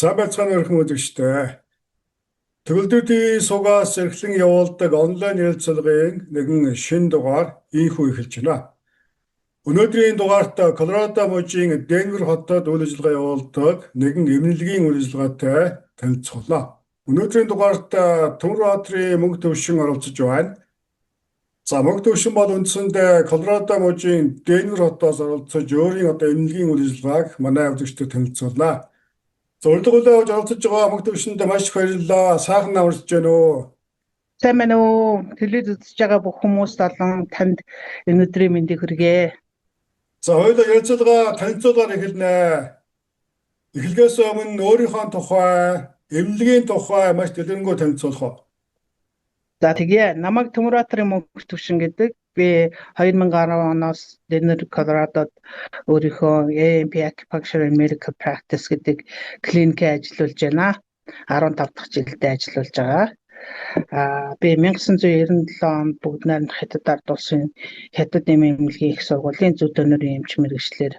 Сайн байцгаана өрхөн үзэгчтэй. Төгөлдөр суугаас эрхлэн явуулдаг онлайн ярилцлагын нэгэн шинэ дугаар ийхүү эхэлж байна. Өнөөдрийн дугаарт Колорадо мужийн Денвер хотод үйл ажиллагаа явуулдаг нэгэн эмнэлгийн үйл ажиллагаатай танилцуулна. Өнөөдрийн дугаарт Төмөр Баатрын мөнх төвшин оролцож байна. За мөнх төвшин бол үндсэндээ Колорадо мужийн Денвер хотоос оролцож өөрийн эмнэлгийн үйл ажиллагааг манай үзэгчдэд танилцуулна. Урилга явуулж оролцож байгаа мөнх төвшөнд маш их баярлалаа. Сайхан намарч байна уу? Сайн байна уу? Телевиз үзэж байгаа бүх хүмүүст олон танд өнөөдрийн мэндийг хүргэе. За хоёулаа ярилцлага танилцуулгаар эхэлнэ. Эхлэхээс өмнө өөрийнхөө тухай, эмнэлгийн тухай маш дэлгэрэнгүй танилцуулах уу? За тэгээ намайг Төмөр Баатрын мөнх төвшин гэдэг. Би 2010 оноос Денвер, Колорадод өөрийнхөө AMP Acupuncture and Medical Practice гэдэг клиникээ ажиллуулж байна. 15 дахь жилдээ ажиллуулж байгаа. Би 1997 онд бүгд найрамдах Хятад ард улсын Хятад эмнэлгийн их сургуулийн зүйн төнөрийн эмч мэргэжлэр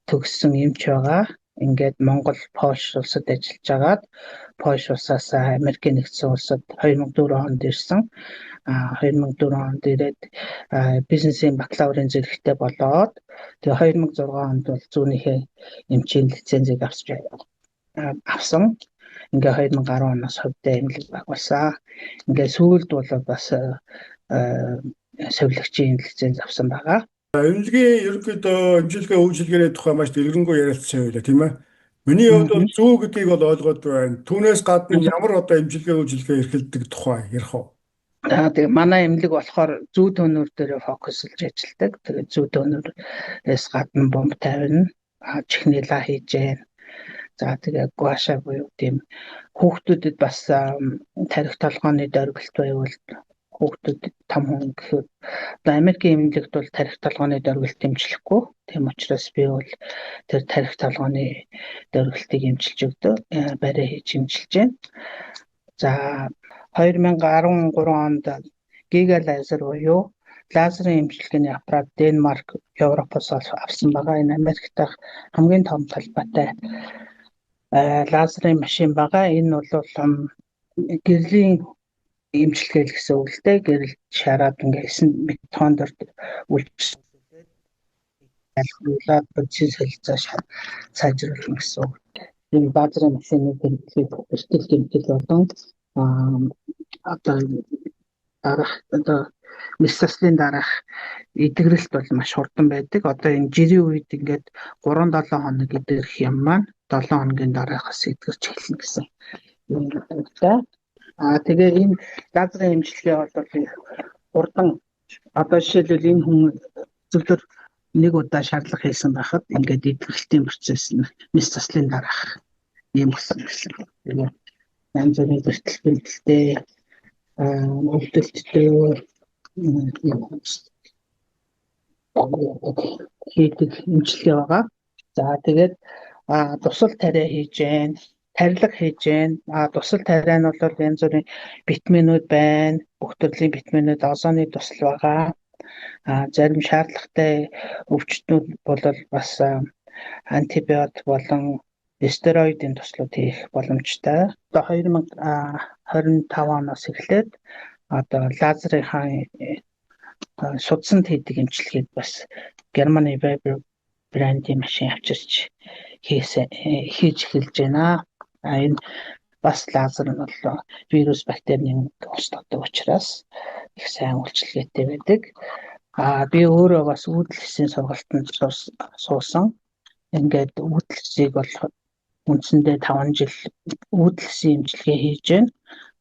төгссөн эмч байгаа. Ингээд Монгол, Польш улсад ажиллаж агаад Польш улсаас Америкийн нэгдсэн улсад 2004 онд ирсэн. 2004 онд ирээд бизнесийн бакалаврын зэрэгтэй болоод тэгээ 2006 онд бол зүүнийхээ эмчийн лицензийг авсан. Ингээ 2010 оноос хувьдаа эмнэлэг байгуулсан. Ингээ сүүлд бол бас совилогчийн лиценз авсан байгаа. Эмнэлгийн ерөнхийдөө эмчилгээ үйлчилгээний тухай маш дэлгэрэнгүй ярилцсан байлаа тийм ээ. Миний хувьд бол зүү гэдгийг бол ойлгоод байна. Түүнээс гадна ямар эмчилгээ үйлчилгээ эрхэлдэг тухай ярих уу? Тэгээ манай эмнэлэг болохоор зүү төнөр дээр фокуслж ажилладаг. Тэгээ зүү төнөрөөс гадна бомб тавина, чихний ла хийж байна. За тэгээ гуаша буюу тийм хүүхдүүдэд бас тарих толгооны дөрвөлт байвал хүүхдүүдэд том хүн гэхэд Америкийн эмнэлэгт бол тарих толгооны дөрвөлт эмчлэхгүй. Тийм учраас би бол тэр тарих толгооны дөрвөлтийг эмчилж өгдөг. Барай хийж эмчилж байна. За 2013 онд Giga Laser буюу лазерын эмчилгээний аппарат Денмарк, Европоос авсан байгаа. Энэ Америкт хамгийн том талбайтай лазерын машин байгаа. Энэ бол гэрлийн эмчилгээ гэсэн үг л дээ. Гэрэл шараад ингээ 9 тоонд үлдсэн. Ялгуулаад бодис солилцоо сайжруулах гэсэн үг. Энэ лазерын машины хэрэглээд бэртэл гэмтэл болон мессаслын дараах эдгэрэлт бол маш хурдан байдаг. Одоо энэ жирийн үед ингээд 3-7 хоног идэх юм маань 7 хоногийн дараахаас эдгэрч эхэлнэ гэсэн юм байна. Тэгээ энэ лазерын эмчилгээ бол хурдан одоо жишээлбэл энэ хүн зөвлөр нэг удаа шаардлага хийсэн байхад ингээд эдгэрэлтийн процесс нь мессаслын дараах юм болсон гэсэн. Тэгээ янз бүрийн бэртэл бэлтэлтэй өвдөлттэй хийдэг эмчилгээ байгаа. За тэгээд тусал тариа хийж гэн, тарилга хийж гэн. Тусал тариа нь бол янз бүрийн витаминууд байна. Бүх төрлийн витаминууд, озоны тусал байгаа. Зарим шаардлагатай өвчтнүүд бол бас антибиотик болон стероидын туслууд хийх боломжтой. Одоо 2025 оноос эхлээд одоо лазерын судсанд хийдэг эмчилгээг бас Германы Weber брендийн машин авчирч хийж эхэлж байна. Энэ бас лазер нь бол вирус, бактерийн устгадаг учраас их сайн үйлчилгээтэй байдаг. Би өөрөө бас үүдэлсийн сургалтанд суусан. Ингээд үүдэлсийг бол үндсэндээ 5 жил үүдэлсийн эмчилгээ хийж байна.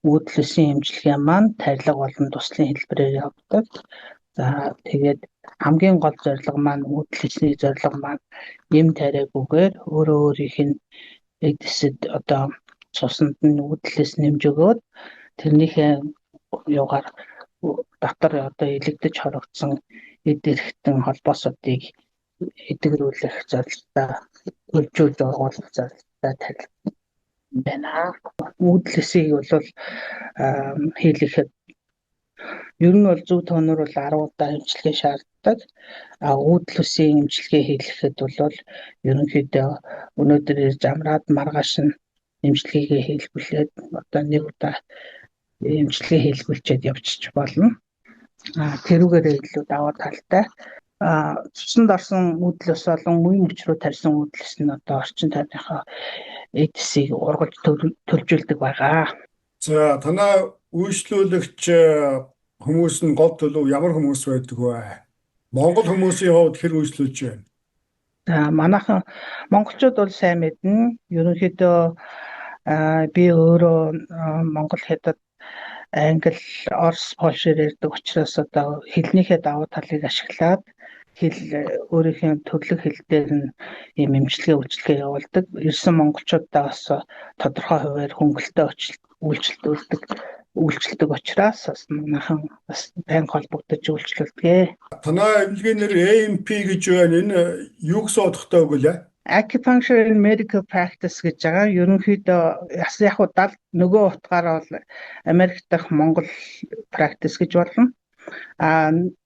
Үүдэлсийн эмчилгээ маань тарилга болон туслын хэлбэрээр явагдав. За тэгээд хамгийн гол зорилго маань үүдэлсний зорилго маань эм тариагүйгээр өөрөө өөрийнх нь эдсэд одоо цуснд нь үүдэлээс нэмж өгөөд тэрнийхээ юугаар дотор одоо илэгдэж хорогдсон эд эрхтэн холбоосуудыг эдгэрүүлэх зорилготой хөгжүүлж оруулах зорилготой тарилга байна. Үүдэлсийг бол хийлгэхэд ер нь бол зүү тонор бол 10 удаа эмчилгээ шаарддаг. Үүдэлсийн эмчилгээ хийлгэхэд бол ерөнхийдөө өнөөдөр ирж амраад маргааш нь эмчилгээгээ хийлгүүлээд одоо нэг удаа эмчилгээ хийлгүүлчихэд явчих болно. Тэрүүгээрээ илүү даваа талтай. Цуснд орсон үүдэл ус болон үе мөчрөө тарьсан үүдэлс нь одоо орчин тойрныхоо эдсийг ургалж төлөвлөдөг байгаа. За танаа үйлчлүүлэгч хүмүүс нь гол төлөв ямар хүмүүс байдаг вэ? Монгол хүмүүсийн хувьд хэр үйлчлүүлж байна? За манайхан монголчууд бол сайн мэднэ. Ерөнхийдөө би өөрөө Монгол хятад англи, орос, польшээр ярьдаг учраас одоо хэлнийхээ давуу талыг ашиглаад өөрийнхөө төрлөх хэл дээр нь ийм эмчилгээ үйлчилгээ явуулдаг. Ирсэн монголчуудаа бас тодорхой хуваар хөнгөлөлтөд үйлчилдэг учраас бас манайхан бас байн холбогдож үйлчлүүлдэг. Танаа эмнэлгийн нэр AMP гэж байна. Энэ юу гэсэн утгатай үг вэ? Acupuncture and Medical Practice гэж байгаа. Ерөнхийдөө яг нөгөө утгаараа бол Америк дахь Монгол practice гэж болно.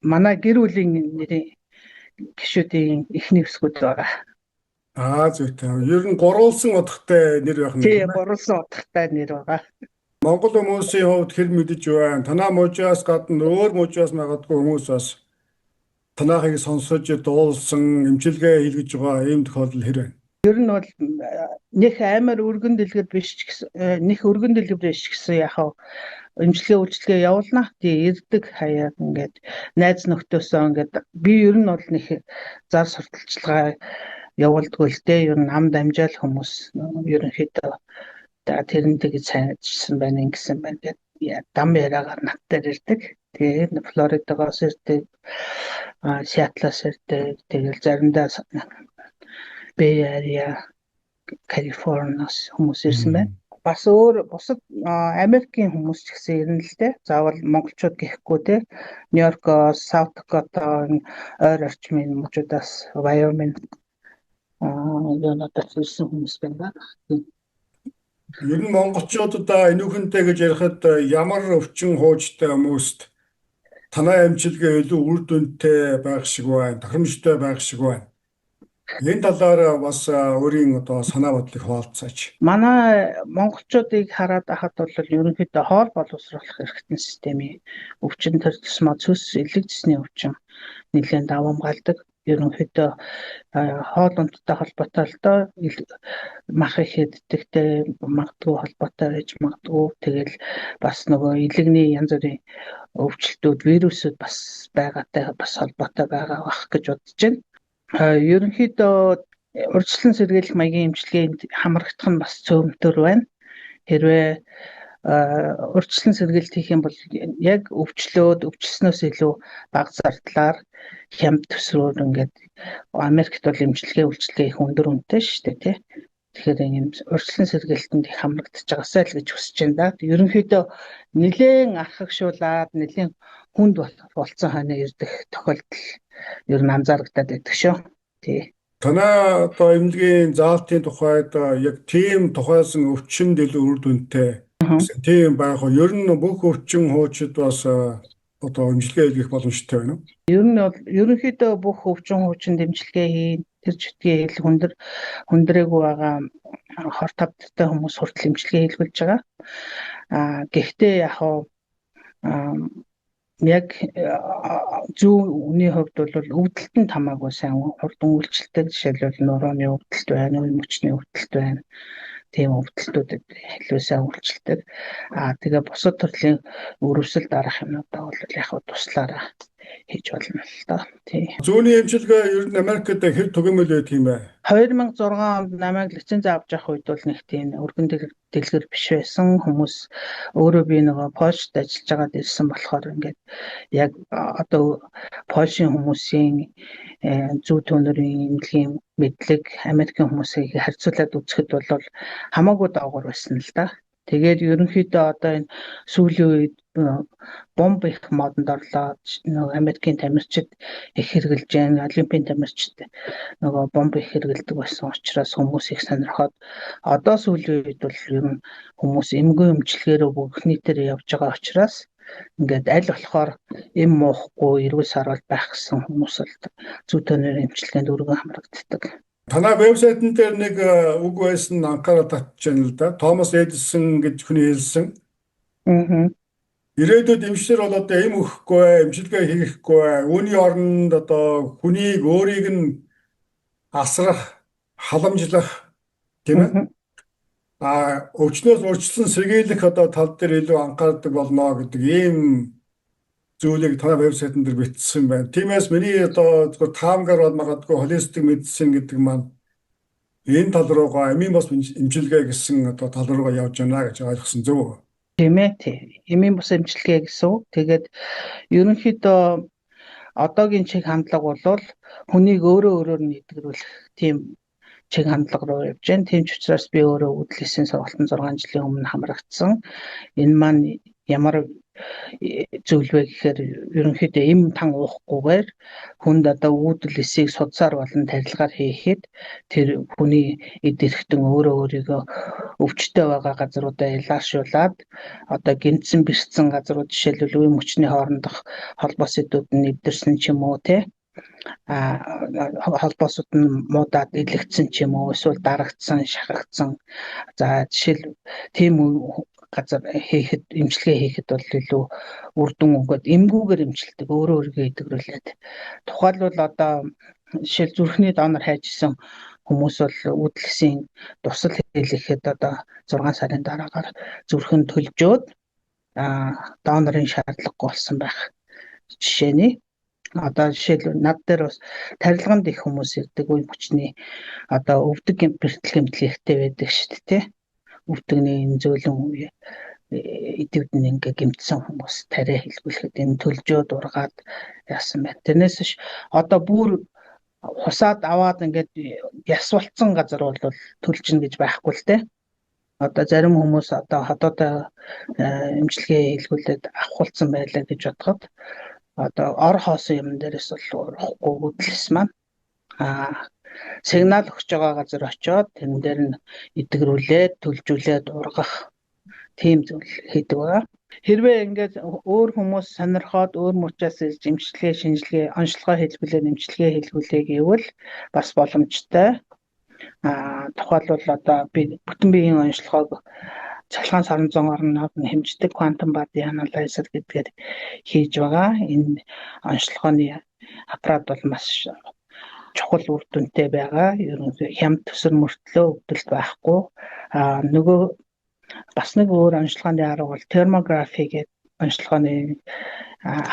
Манай гэр бүлийн нэрийн гишүүдийн эхний хэсгүүд байгаа. Зүйтэй. Ер нь гурвалсан утгатай нэр байх нь. Тийм, гурвалсан утгатай нэр байгаа. Монгол хүмүүсийн хувьд хэр мэдэж байна? Танаа мужаас гадна өөр мужаас магадгүй хүмүүс бас танаахыг сонсож дуулсан, эмчилгээ хийлгэж байгаа ийм тохиолдол хэр байна? Ер нь бол нэг амар өргөн дэлгэр биш ч гэсэн нэг өргөн дэлгэр биш гэсэн эмчилгээ үйлчилгээ явуулна. Тий ирдэг хаяад ингээд найз нөхдөсөө ингээд би ер нь бол нэг зар сурталчилгаа явуулдаг л дээ. Ер нь ам дамжаал хүмүүс ерөнхийдөө тэрэн тэгж сайжсан байна ингэсэн байна гэдэг дам яриагаар надтай ирдэг. Тэгээд Флоридагаас ирдэг, Сиэтлаас ирдэг. Тэгээд заримдаа Bay Area, Калифорниас хүмүүс ирсэн байна. Бас өөр бусад Америкийн хүмүүс ч гэсэн ирнэ л дээ. Заавал монголчууд гэхгүй те. Нью-Йоркоос, Саут Дакота, ойр орчмын мужуудаас, Wyoming надад ирсэн хүмүүс байна. Ер нь монголчуудаа энүүхэнтэй гэж ярихад ямар өвчин хуучтай хүмүүст танаа эмчилгээ илүү үр дүнтэй байх шиг байна, тохиромжтой байх шиг байна. Энэ талаар бас өөрийн одоо санаа бодлыг хуваалцаач. Манай монголчуудыг хараад ахад бол ерөнхийдөө хоол боловсруулах эрхтэн системийн өвчин төрөлсмө цөс элэгдсэний өвчин нэлээд давамгаалдаг. Ерөнхийдөө хоол ундтай холбоотой л доо мах их иддэгтэй магадгүй холбоотой байж магадгүй. Тэгэл бас нөгөө илэгний янз бүрийн өвчлөлтүүд, вирусүүд бас байгаатай бас холбоотой байгаа бах гэж бодож байна. Ерөнхийдөө урьдчилан сэргийлэх маягийн эмчилгээнд хамрагдах нь бас цөмтөр байна. Хэрвээ урьдчилан сэргийлэлт хийх юм бол яг өвчлснөөс илүү бага зардлаар хямд төсрөөр ингээд Америкт бол эмчилгээ үйлчилгээ их өндөр үнэтэй шүү дээ тий. Тэгэхээр ийм урьдчилан сэргийлэлтэнд их хамрагдаж байгаасай л гэж хүсэж байна да. Ерөнхийдөө нэлээд архагшуулаад нэлээд хүнд болцсон хойно ирдэх тохиолдол ер нь анзаарагдаад байдаг шүү. Тий. Танаа одоо эмнэлгийн заалтын тухайд яг тийм тухайсан өвчинд илүү үр дүнтэй тийм байх уу? Ер нь бүх өвчин хуучид бас одоо эмчилгээ хийх боломжтой байна уу? Ер нь бол ерөнхийдөө бүх өвчин хуучинд эмчилгээ хийн. Тэр чигтгээ хэл хүндрээгүй байгаа хор тавттай хүмүүс хүртэл эмчилгээ хийлгүүлж байгаа. Гэхдээ яг зөв үний хувьд бол өвдөлтөнд хамаагүй сайн хурдан үйлчлдэг. Жишээлбэл нурууны өвдөлт байна, үе мөчний өвдөлт байна. Тийм өвдөлтүүдэд илүү сайн үйлчлдэг. Тэгээ бусад төрлийн өрөвсөл дараах юмудаа бол яг туслаараа хийж болно л доо. Тий. Зүүнний эмчилгээ ер нь Америкт хэр түгээмэл байдаг юм бэ? 2006 онд намайг лиценз авч явах үед бол нэг тийм өргөн дэлгэр биш байсан. Хүмүүс өөрөө би нөгөө Польшд ажиллаж байгаад ирсэн болохоор ингээд яг одоо Польшийн хүмүүсийн зүй төнөрийн эмнэлгийн мэдлэг Америкийн хүмүүсийг харьцуулаад үзэхэд бол хамаагүй доогуур байсан л да. Тэгээд ерөнхийдөө одоо энэ сүүлийн үед бомб их модонд орлоо. Нөгөө Америкийн тамирчид их хэрглэж байна. Олимпийн тамирчид нөгөө бомб их хэргэлдэг байсан учраас хүмүүс их сонирхоод одоо сүүлийн үед бол ер нь хүмүүс эмгэн эмчилгээрөө бүх нийтээр явж байгаа учраас ингээд аль болохоор эм муухгүй эрүүл сарвал байх гэсэн хүмүүс л зүй төнөрийн эмчилгээнд өргөн хамрагддаг. Танай вебсайтн дээр нэг үг байсан анхаарал татчихжээ л да. Томас Эдисон гэж хүний хэлсэн. Аа. Ирээдүйд эмчлэр бол одоо эм өгөхгүй, эмчилгээ хийхгүй, үүний оронд одоо хүнийг өөрийг нь асрах, халамжлах тийм ээ. Өвчнөөс урьдчилан сэргийлэх одоо тал дээр илүү анхаардаг болно гэдэг ийм зүйлийг танай вебсайтн дээр бичсэн байна. Тиймээс миний одоо зөвхөн таамгаар бол магадгүй холистик медицин гэдэг маань энэ тал руугаа эмийн бус эмчилгээ гэсэн одоо тал руугаа явж байна гэж ойлгосон зөв үү? Тийм ээ. Эмийн бус эмчилгээ гэсэн үг. Тэгээд ерөнхийдөө одоогийн чиг хандлага бол хүнийг өөрөөр нь идэгрүүлэх тийм чиг хандлага руу явж байна. Тийм ч учраас би өөрөө үүдлийн сургалтын 6 жилийн өмнө хамрагдсан. Энэ маань ямар зүйл вэ гэхээр ерөнхийдөө эм тан уухгүйгээр хүнд одоо үүдэл эсийг судсаар болон тарилгаар хийхэд тэр хүний эд эрхтэн өөрийгөө өвчтөй байгаа газруудаа илаашуулад одоо гинцэн бэрцсэн газрууд жишээлбэл үе мөчний хоорондох холбоос эдүүд нь эвдэрсэн ч юм уу те холбоосууд нь муудаад илэгдсэн ч юм уу эсвэл дарагдсан, шахагдсан. За жишээл тийм газар хийхэд эмчилгээ хийхэд бол илүү үр дүн өгөөд эмгүүгээр эмчилдэг өөрийгөө идэгрүүлээд. Тухайлбал одоо жишээл зүрхний донор хайжсэн хүмүүс бол үүдэлсийн тусал хийлгэхэд одоо 6 сарын дараагаар зүрхэн төлжөөд донорын шаардлагагүй болсон байх жишээний. Одоо жишээл над дээр бас тарилганд их хүмүүс ирдэг үе мөчний одоо өвдөг бэртэл гэмтлэгтэй байдаг шүү дээ тий. Өвдөгний зөөлөн үе идэвд нь ингээ гэмтсэн хүмүүс тариа хэлгүүлэхэд энэ төлжөөд ургаад яасан байна. Тэрнээс биш одоо бүр хусаад аваад ингээд яс болцсон газар бол төлжин гэж байхгүй л дээ. Одоо зарим хүмүүс одоо хотоодоо эмчилгээ хэлгүүлээд авахулсан байлаа гэж бодоход одоо ор хоосон юм дээрээс бол урахгүй үүдэлс маань сигнал өгч байгаа газар очиод тэрэн дээр нь идэгрүүлээд төлжүүлээд ургах тийм зүйл хийдэг байгаа. Хэрвээ ингээд өөр хүмүүс сонирхоод өөр мөчөөс ирж эмчилгээ, шинжилгээ, онцлогоо хэлбэлээр эмчилгээ хэлгүүлээ гэвэл бас боломжтой. Тухайлбал одоо би бүтэн биеийн онцлогоог цахилгаан соронзон орноор нь хэмждэг quantum body analyzer гэдгээр хийж байгаа. Энэ онцлогооны аппарат бол маш чухал үр дүнтэй байгаа. Ерөнхийдөө хямд төсөр мөртлөө өвдөлт байхгүй. Нөгөө бас нэг өөр онцлогооны арга бол термографи гэдэг онцлогооны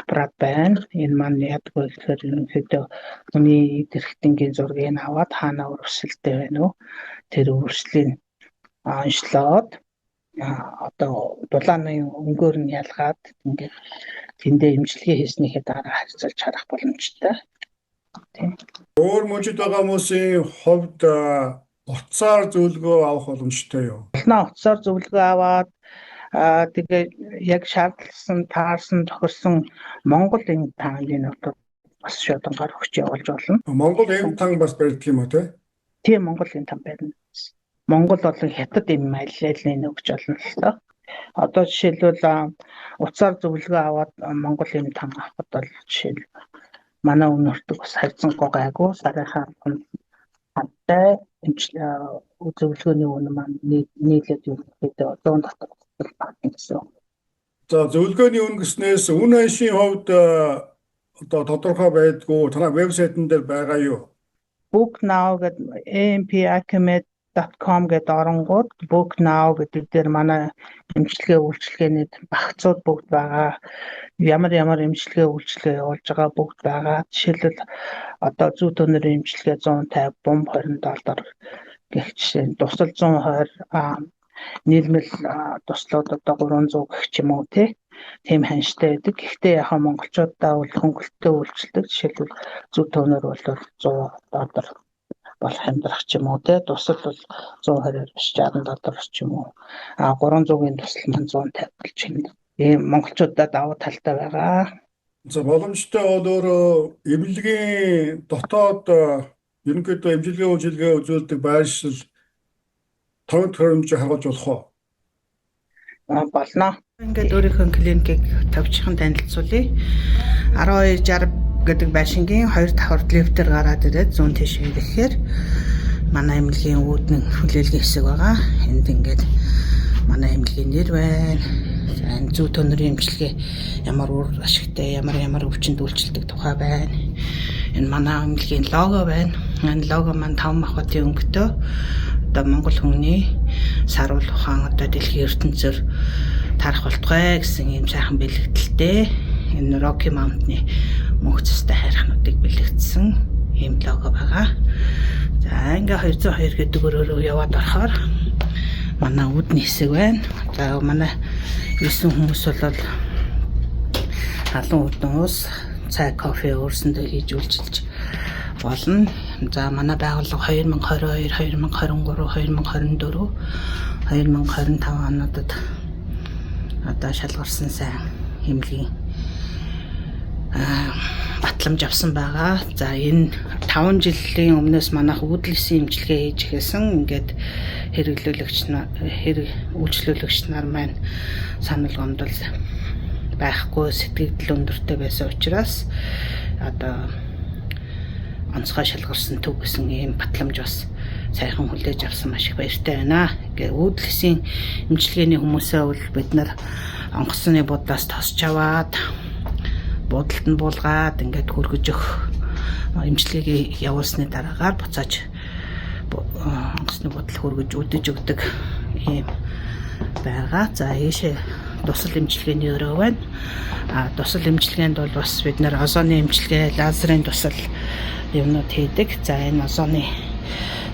аппарат байна. Энэ маань яадаг вэ гэхээр ерөнхийдөө хүний эд эрхтэнгийн зургийг аваад хаана өрөвсөлтэй байна уу? Тэр өрөвслийг онцлоод одоо дулааны өнгөөр нь ялгаад ингээд тэндээ эмчилгээ хийснийхээ дараа харьцуулж харах боломжтой. Өөр мөчөд байгаа хүмүүсийн хувьд утсаар зөвлөгөө авах боломжтой юу? Утсаар зөвлөгөө аваад тэгээ яг шаардлагасан таарсан тохирсон Монгол эм таны нотод бас шодангаар өгч явуулж болно. Монгол эм тан бас барьдаг юм уу те? Тийм Монгол эм тан байна. Монгол болон хятад эм аль-алийг өгч болно л доо. Одоо жишээлбэл утсаар зөвлөгөө аваад Монгол эм тан авахд бол жишээл манай өнөртөг бас хайцангуй гайгүй сарынхаа хантай зөвлөгөөний үнэ маань нийлээд ерөнхийдөө 100 дотор багтсан гэсэн. За зөвлөгөөний үнэ гэснээс үн аншийн хувьд одоо тодорхой байдгүй танай вебсайтн дээр байгаа юу? BookNow гэдэг amp-acumed.com гэдэг оронгууд BookNow гэдэг дээр манай эмчилгээ үйлчилгээний багцууд бүгд байгаа. Ямар эмчилгээ үйлчилгээ явуулж байгаа бүгд байгаа. Жишээлбэл одоо зүй төнөрийн эмчилгээ 150, бомб $20 гэх жишээ. Тусал 120 нийлмэл туслууд одоо 300 гэх ч юм уу тийм ханштай байдаг. Гэхдээ яг монголчуудаа бол хөнгөлөлтөө үйлчилдэг. Жишээлбэл зүй төнөр бол $100 болох амьдрах ч юм уу тусал бол 120 биш $60 ч юм уу 300-ийн тусал маань 150 болж байна. Ийм монголчуудад давуу талтай байгаа. За боломжтой бол өөрөө эмнэлгийн дотоод ерөнхийдөө эмчилгээ үйлчилгээ үзүүлдэг байршил төвд хөрөмж харгалж болох уу? Болно. Ингээд өөрийнхөө клиникийг товчхон танилцуулъя. 1260 гэдэг байшингийн 2 давхар лифтээр гараад ирээд зүүн тийш ирэхээр манай эмнэлгийн үүдний хүлээлгийн хэсэг байгаа. Энд ингээд манай эмнэлгийн нэр байна. За энэ зүү төнөрийн эмчилгээ ямар үр ашигтай, ямар өвчнөд үйлчилдэг тухай байна. Энэ манай эмнэлгийн лого байна. Энэ лого маань 5 махбодын өнгөтэй. Одоо Монгол хүний саруул ухаан одоо дэлхийн ертөнцөөр тарах болтугай гэсэн юм сайхан бэлэгдэлтэй. Энэ Rocky Mountain-ы мөнх цастай хайрхнуудыг бэлэгдсэн ийм лого байгаа. За ингээ 202 гэдэг өрөөрөө яваад орохоор манай үүдний хэсэг байна. За манай 9 хүмүүс бол халуун үүдэн ус, цай, кофе өөрсөндөө хийж үйлчилж болно. За манай байгууллага 2022, 2023, 2024, 2025 онуудад одоо шалгарсан сайн эмнэлгийн батламж авсан байгаа. За энэ 5 жилийн өмнөөс манайх үүдэлсэн эмчилгээ хийж эхэлсэн. Ингээд үйлчлүүлэгч нар маань санал гомдол байхгүй, сэтгэл өндөртэй байсан учраас одоо онцгой шалгарсан төв гэсэн ийм батламж бас сайхан хүлээж авсан маш их баяртай байна. Ингээд үүдэлсэн эмчилгээний хүмүүсээ бол бид нар онгоцны буудлаас тосч аваад буудалд нь буулгаад ингээд хөргөж өгөх эмчилгээг явуулсны дараагаар буцааж онгоцны буудал хөргөж үдэж өгдөг ийм байгаа. За ийшээ тусал эмчилгээний өрөө байна. Тусал эмчилгээнд бол бас бид нэр озоны эмчилгээ, лазерын тусал юмнууд хийдэг. За энэ озоны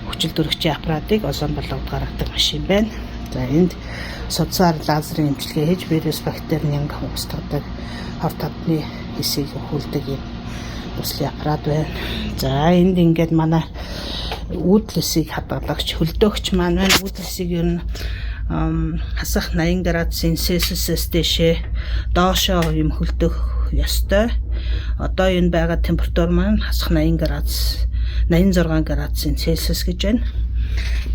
хүчил дөрөгчийн аппаратыг озон болгоод гаргадаг машин байна. За энд судсаар лазерын эмчилгээ хийж вирус, бактери, нянга устгадаг хор тавтны хэсгийг өхүүлдэг юм туслын аппарат байна. За энд ингээд манай үүдлэсийг хадгалагч, хөлдөөгч маань байна. Үүдлэсийг ер нь хасах 80 градусын Celsius дэшээ доошоо юм хөлдөх ёстой. Одоо энэ байгаа температур маань хасах 86 градусын Celsius гэж байна.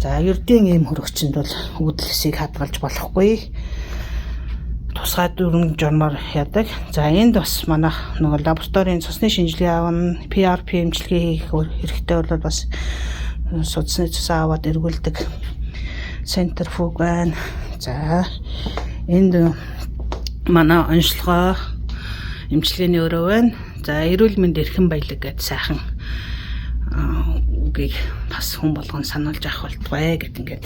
За ердийн ийм хөрөгчөнд бол үүдлэсийг хадгалж болохгүй. Тусгай дүрм журмаар яадаг. За энд бас манайх нөгөө лабораторийн цусны шинжилгээ авна, PRP эмчилгээ хийх хэрэгтэй бол бас судасны цусаа аваад эргүүлдэг центрифуг байна. За энд манай онцлогоо эмчилгээний өрөө байна. За эрүүл мэнд эрхэм баялаг гэж сайхан үгийг бас хүн болгон сануулж авах болтугай гэд ингээд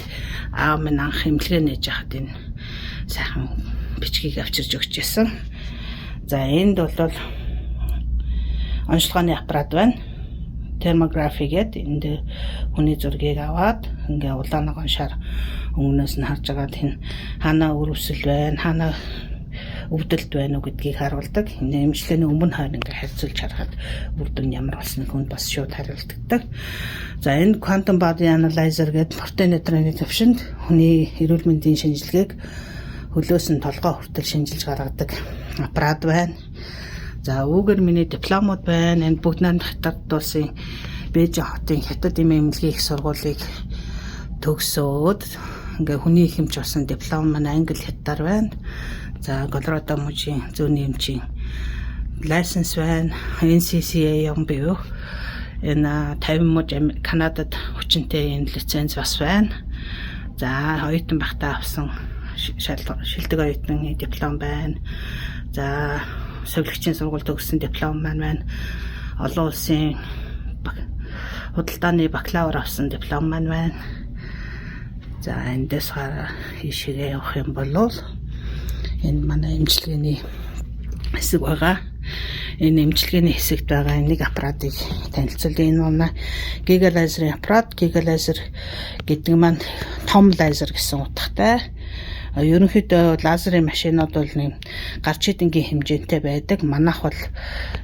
аав минь анх эмчилгээ нээж хахад энэ сайхан бичгийг авчирж өгч байсан. За энд бол онцлогооны аппарат байна. Термографи гэдэг энд хүний зургийг аваад ингээ улаанаг оншаар өмнөөс нь харж агаад энэ хаана өрөвсөл байна, хаана өвдөлт байна уу гэдгийг харуулдаг. Энэ эмчилгээний өмнө хойно ингээ харьцуулж харахад бүрдэн ямар болсныг хүн бас шууд хариулдаг. За энэ quantum body analyzer гэдэг протонеутрины төвшөнд хүний эрүүл мэндийн шинжилгээг хөлөөс нь толгой хүртэл шинжилж гаргадаг аппарат байна. За үүгээр миний дипломууд байна. Энд бүгд найрамдах Хятад улсын Бээжин хотын Хятад эмийн эмнэлгийн их сургуулийг төгсөөд ингээ хүний хэмж болсон диплом маань англи хятадаар байна. За Колорадо мужийн зүүнний эмчийн license байна. NCCA юм бий юу? Энэ 50 муж Канадад хүчинтэй энэ лиценз бас байна. За оюутан байхдаа авсан шилдэг оюутны диплом байна. За совилгчийн сургууль төгссөн диплом маань байна. Олон улсын худалдааны бакалавр авсан диплом маань байна. За эндээс хараа хийшээ явах юм бол энэ манай эмчилгээний хэсэг байгаа. Энэ эмчилгээний хэсэгт байгаа нэг аппаратыг танилцуулъя. Энэ манай Giga Laser аппарат. Giga Laser гэдэг маань том лазер гэсэн утгатай. Ерөнхийдөө лазерын машинууд бол нэг гарч идэнгийн хэмжээтэй байдаг. Манайх бол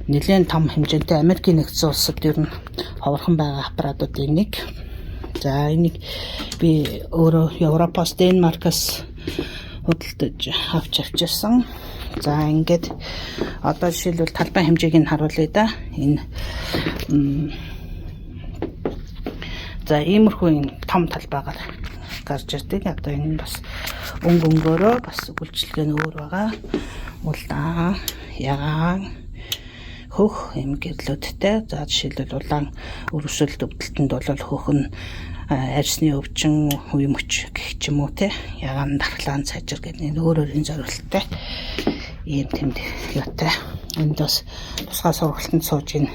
нэлээд том хэмжээтэй Америкийн нэгдсэн улсад ер нь ховорхон байгаа аппаратуудын нэг. За энийг би өөрөө Европоос, Денмаркаас худалдаж авч авчирсан. За ингээд одоо жишээлбэл талбай хэмжээг нь харуулъя да. Энэ за иймэрхүү энэ том талбайгаар гарч ирдэг. Одоо энэ бас өнгөөрөө бас үйлчлэг нь өөр байгаа. Улаан, ягаан, хөх юм гэрлүүдтэй. За жишээлбэл улаан өрөвсөл төвдөлтөнд бол хөх нь арьсны өвчин, үе мөч гэх ч юм уу те ягаан дархлаан цаажир гэдэг нэг өөрийн зорилттой ийм тэмд юутай. Энд бас тусгай сургалтанд сууж ин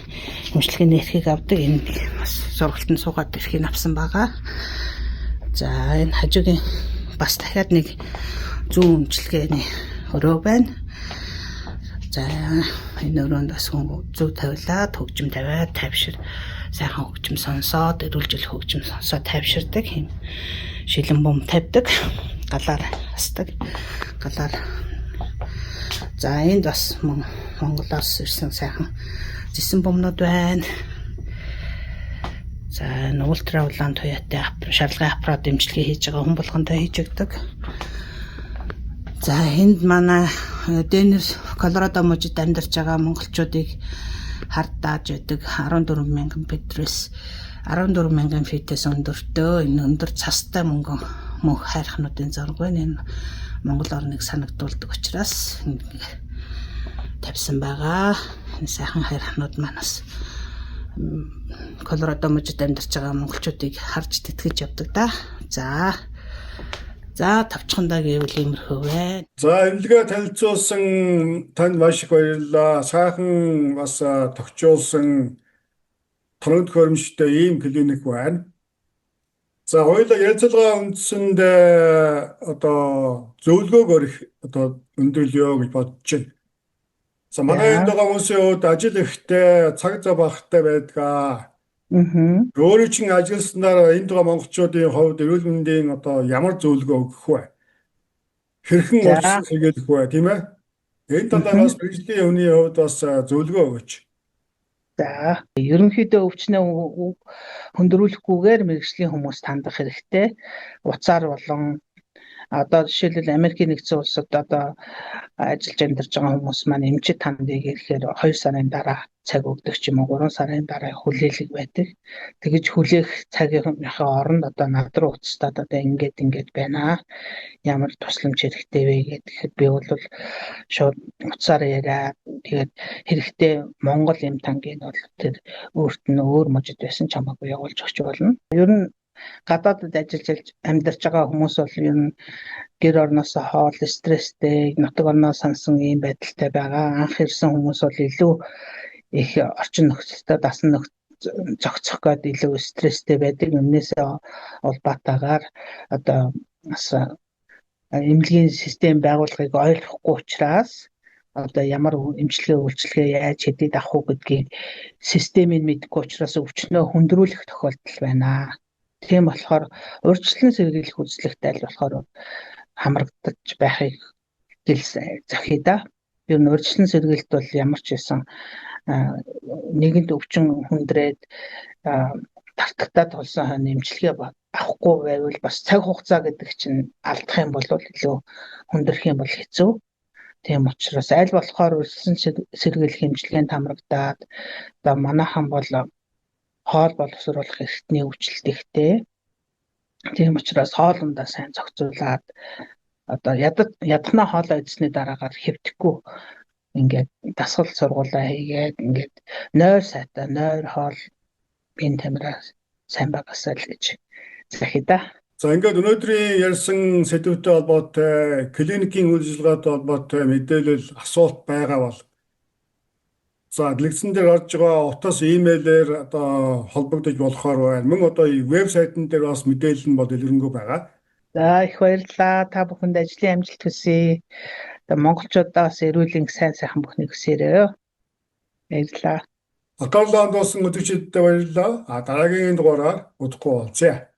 эмчилгээний эрхийг авдаг. Энэ бас сургалтанд суугаад эрхийг авсан байгаа. За энэ хажуугийн бас дахиад нэг зүүн эмчилгээний өрөө байна. За энэ өрөөнд бас зөв тавилаад хөгжим тавиад тайвшир сайхан хөгжим сонсоод эрүүлжил хөгжим сонсоод тайвширдаг юм шилэн бом тавьдаг галаар хасдаг галаар. За энд бас Монголоос ирсэн сайхан зэсэн бомнууд байна. За энэ ультра улаан туяатай шалгай аппарат эмчилгээ хийж байгаа хүн болгондоо хийж өгдөг. За энд манай Денвер, Колорадо мужид амьдарч байгаа монголчуудыг хардааж байдаг 14,000 фитрээс 14,000 фитээс өндөртөө энэ өндөр цастай мөнх хайрхнуудын зураг байна. Энэ Монгол орныг санагдуулдаг учраас тавьсан байгаа. Энэ сайхан хайрхнууд манаас Колорадо мужид амьдарч байгаа монголчуудыг харж тэтгэж явдаг да. За тавчхандаа гэвэл иймэрхүү байна. За эмнэлгээ танилцуулсан танд маш их баярлалаа. Сайхан бас тогтчуулсан тоног төхөөрөмжтэй ийм клиник байна. За хоёулаа ярилцлагаа үндсэнд одоо зөвлөгөөг өргөх одоо өндөрлөё гэж бодож байна. За манай энд байгаа хүмүүсийн хувьд ажил ихтэй, цаг зав багттай байдаг. Өөрийн чинь ажилласнаар энд байгаа монголчуудын хувьд эрүүл мэндийн одоо ямар зөвлөгөө өгөх вэ? Хэрхэн урьдчилан сэргийлэх вэ, тийм ээ? Энэ талаас мэргэжлийн хүний хувьд бас зөвлөгөө өгөөч. За ерөнхийдөө өвчнөө хөндрүүлэхгүйгээр мэргэжлийн хүмүүс хандах хэрэгтэй. Уцаар болон одоо жишээлбэл Америкийн нэгдсэн улсад одоо ажиллаж амьдарч байгаа хүмүүс маань эмчит хандыг ирэхээр 2 сарын дараа цаг өгдөг ч юм уу 3 сарын дараа хүлээлэг байдаг. Тэгэж хүлээх цагийнхаа оронд одоо над руу уцтаад одоо ингээд байна. Ямар тусламж хэрэгтэй вэ гэхэд би бол шууд уцаар яриад тэгээд хэрэгтэй Монгол эм тангийн бол тэр өөрт нь өөр мужид байсан ч хамаагүй явуулж өгч болно. Ер нь гадаадд ажиллаж амьдарч байгаа хүмүүс бол ер нь гэр орноосоо хоол стресстэй, нутаг орноо сансан ийм байдалтай байгаа. Анх ирсэн хүмүүс бол илүү их орчин нөхцөлтэй дасан зохицох гээд илүү стресстэй байдаг. Өмнөөсөө улбаатаагаар одоо бас эмнэлгийн систем байгууллагыг ойлгохгүй учраас одоо ямар эмчилгээ яаж хэдийд авах уу гэдгийг системийг мэдэхгүй учраас өвчнөө хөндрүүлэх тохиолдол байна. Тийм болохоор урьдчилан сэргийлэх үзлэгтэй аль болохоор хамрагдаж байхыг зохиё да. Ер нь урьдчилан сэргийлэлт бол ямар ч байсан нэгэнд өвчин хүндрээд тартагтаад болсон хойно эмчилгээ авахгүй байвал бас цаг хугацаа гэдэг чинь алдах юм бол илүү хүндрэх юм бол хэцүү. Тийм учраас аль болохоор урьдчилан сэргийлэх эмчилгээнд хамрагдаад одоо манайхан бол хоол боловсруулах эрхтний өвчлөлт ихтэй. Тийм учраас хоолндоо сайн зохицуулаад одоо ядахнаа хоолоо идсний дараагаар хэвдэхгүй ингээд дасгал сургуулаа хийгээд ингээд нойр сайтай нойр хоол энэ тамираа сайн багасаа л гэж захиа да. За ингээд өнөөдрийн ярьсан сэдвүүтэй холбоотой клиникийн үйл ажиллагаатай холбоотой мэдээлэл асуулт байгаа бол за дэлгэцэн дээр орж байгаа утас имэйлээр одоо холбогдож болохоор байна. Мөн одоо вебсайтн дээр бас мэдээлэл нь бол илэрхийлэнгүй байгаа. За их баярлалаа. Та бүхэнд ажлын амжилт хүсье. Одоо монголчуудаас эрүүлийн сайхан бүхнийг хүсээрэй. Баярлалаа. Акаулаанд болсон үзэгчдэд баярлалаа. Дараагийн дугаараар удахгүй уулзъя.